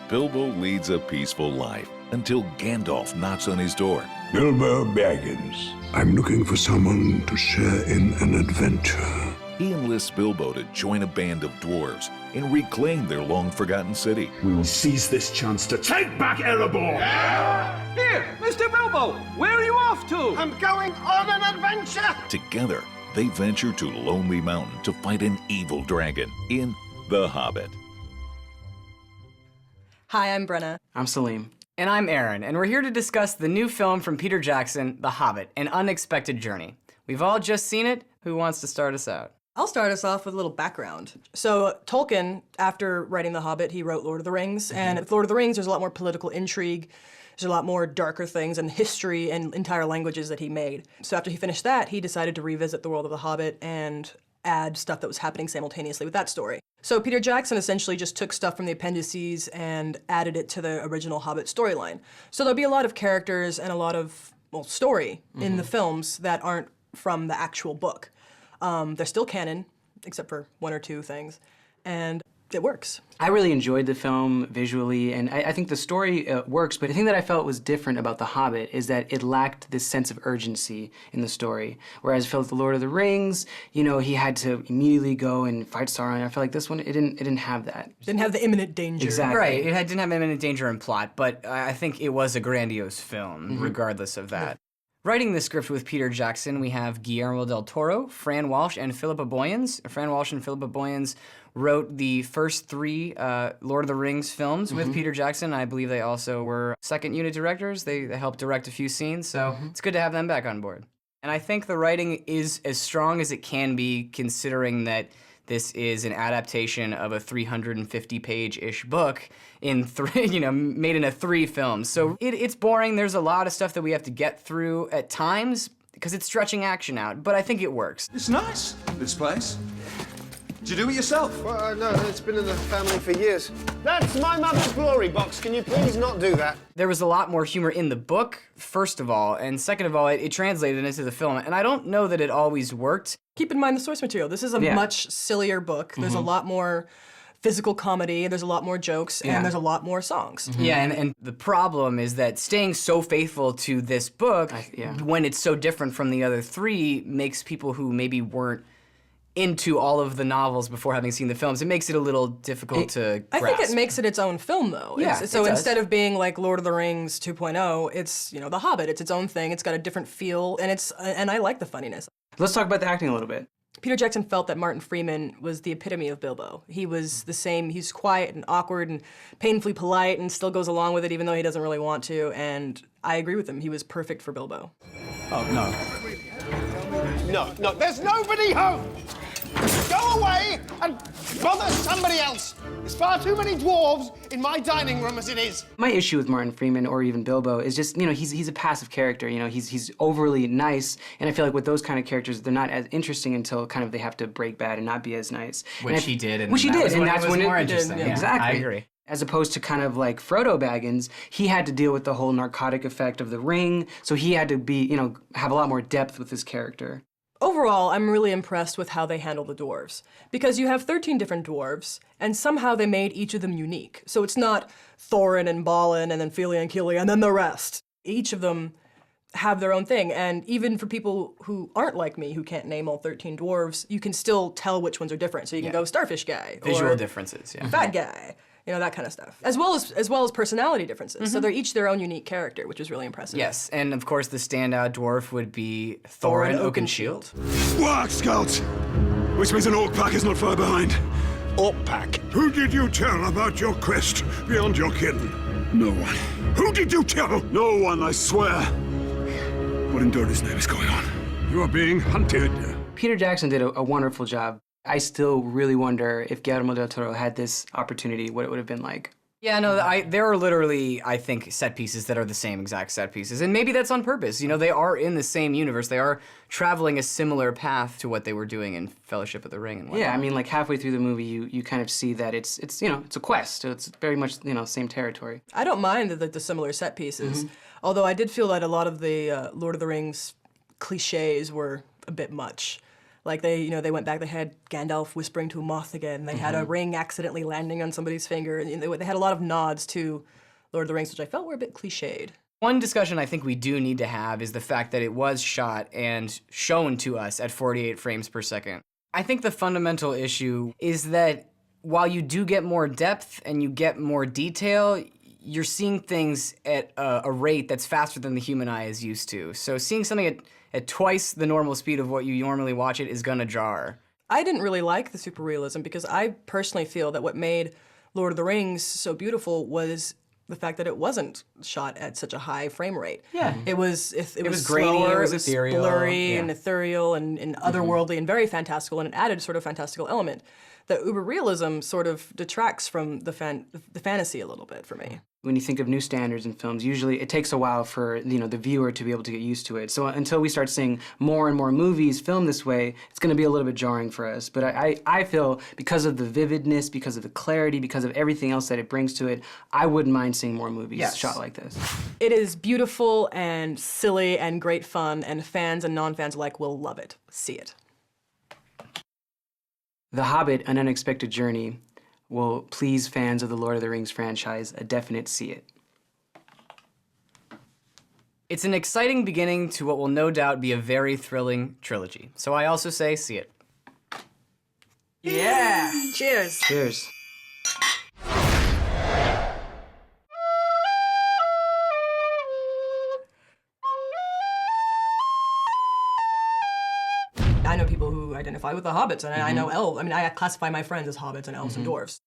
Bilbo leads a peaceful life until Gandalf knocks on his door. Bilbo Baggins. I'm looking for someone to share in an adventure. He enlists Bilbo to join a band of dwarves and reclaim their long-forgotten city. We will seize this chance to take back Erebor! Here, Mr. Bilbo, where are you off to? I'm going on an adventure! Together, they venture to Lonely Mountain to fight an evil dragon in The Hobbit. Hi, I'm Brenna. I'm Salim. And I'm Aaron, and we're here to discuss the new film from Peter Jackson, The Hobbit, An Unexpected Journey. We've all just seen it. Who wants to start us out? I'll start us off with a little background. So Tolkien, after writing The Hobbit, he wrote Lord of the Rings, and with Lord of the Rings, there's a lot more political intrigue, there's a lot more darker things and history and entire languages that he made. So after he finished that, he decided to revisit the world of The Hobbit and add stuff that was happening simultaneously with that story. So Peter Jackson essentially just took stuff from the appendices and added it to the original Hobbit storyline. So there'll be a lot of characters and a lot of, well, story in the films that aren't from the actual book. They're still canon, except for one or two things, and it works. I really enjoyed the film visually, and I think the story works, but the thing that I felt was different about The Hobbit is that it lacked this sense of urgency in the story. Whereas I felt The Lord of the Rings, you know, he had to immediately go and fight Sauron. I felt like this one, it didn't have that. Didn't have the imminent danger. Exactly. Right, it didn't have imminent danger in plot, but I think it was a grandiose film, regardless of that. Writing the script with Peter Jackson, we have Guillermo del Toro, Fran Walsh, and Philippa Boyens. Fran Walsh and Philippa Boyens wrote the first three Lord of the Rings films with Peter Jackson. I believe they also were second unit directors. They helped direct a few scenes, so it's good to have them back on board. And I think the writing is as strong as it can be, considering that this is an adaptation of a 350-page-ish book in made into 3 films. So it's boring. There's a lot of stuff that we have to get through at times because it's stretching action out, but I think it works. It's nice, this place. Did you do it yourself? Well, no, it's been in the family for years. That's my mother's glory box. Can you please not do that? There was a lot more humor in the book, first of all, and second of all, it translated into the film, and I don't know that it always worked. Keep in mind the source material. This is a much sillier book. There's a lot more physical comedy, there's a lot more jokes, and there's a lot more songs. Yeah, and the problem is that staying so faithful to this book, when it's so different from the other 3, makes people who maybe weren't into all of the novels before having seen the films, it makes it a little difficult to grasp. I think it makes it its own film, though. Yeah, so instead of being like Lord of the Rings 2.0, it's, you know, The Hobbit. It's its own thing. It's got a different feel, and I like the funniness. Let's talk about the acting a little bit. Peter Jackson felt that Martin Freeman was the epitome of Bilbo. He was the same. He's quiet and awkward and painfully polite and still goes along with it even though he doesn't really want to, and I agree with him. He was perfect for Bilbo. Oh, no. No, there's nobody home! Go away and bother somebody else! There's far too many dwarves in my dining room as it is. My issue with Martin Freeman or even Bilbo is just, you know, he's a passive character. You know, he's overly nice, and I feel like with those kind of characters, they're not as interesting until kind of they have to break bad and not be as nice. Which he did, and that's when more interesting. Yeah, exactly. I agree. As opposed to kind of like Frodo Baggins, he had to deal with the whole narcotic effect of the ring, so he had to be, you know, have a lot more depth with his character. Overall, I'm really impressed with how they handle the dwarves, because you have 13 different dwarves, and somehow they made each of them unique. So it's not Thorin and Balin and then Fili and Kili and then the rest. Each of them have their own thing, and even for people who aren't like me, who can't name all 13 dwarves, you can still tell which ones are different. So you can go Starfish guy, visual or differences, Fat guy. You know, that kind of stuff. As well as personality differences. So they're each their own unique character, which is really impressive. Yes, and of course the standout dwarf would be Thorin Oakenshield. Work, scouts! Which means an orc pack is not far behind. Orc pack? Who did you tell about your quest beyond your kin? No one. Who did you tell? No one, I swear. What in dirty's name is going on? You are being hunted. Peter Jackson did a wonderful job. I still really wonder if Guillermo del Toro had this opportunity, what it would have been like. Yeah, no, there are literally, I think, set pieces that are the same exact set pieces, and maybe that's on purpose. You know, they are in the same universe. They are traveling a similar path to what they were doing in Fellowship of the Ring and whatnot. Yeah, I mean, like halfway through the movie, you kind of see that it's you know, it's a quest, so it's very much, you know, same territory. I don't mind the similar set pieces, although I did feel that a lot of the Lord of the Rings cliches were a bit much. Like they went back, they had Gandalf whispering to a moth again, they had a ring accidentally landing on somebody's finger, and they had a lot of nods to Lord of the Rings, which I felt were a bit cliched. One discussion I think we do need to have is the fact that it was shot and shown to us at 48 frames per second. I think the fundamental issue is that while you do get more depth and you get more detail, you're seeing things at a rate that's faster than the human eye is used to. So seeing something at twice the normal speed of what you normally watch it is gonna jar. I didn't really like the super realism because I personally feel that what made Lord of the Rings so beautiful was the fact that it wasn't shot at such a high frame rate. Yeah. It was grainy, slower, it was ethereal, blurry yeah. and ethereal and otherworldly and very fantastical, and it added sort of fantastical element. The uber realism sort of detracts from the fantasy a little bit for me. When you think of new standards in films, usually it takes a while for the viewer to be able to get used to it. So until we start seeing more and more movies filmed this way, it's going to be a little bit jarring for us. But I feel because of the vividness, because of the clarity, because of everything else that it brings to it, I wouldn't mind seeing more movies shot like this. It is beautiful and silly and great fun, and fans and non-fans alike will love it. See it. The Hobbit, An Unexpected Journey, will please fans of the Lord of the Rings franchise a definite see it. It's an exciting beginning to what will no doubt be a very thrilling trilogy. So I also say see it. Yeah! Cheers! Cheers. I know people who identify with the hobbits, and I know elves. I mean, I classify my friends as hobbits and elves and dwarves.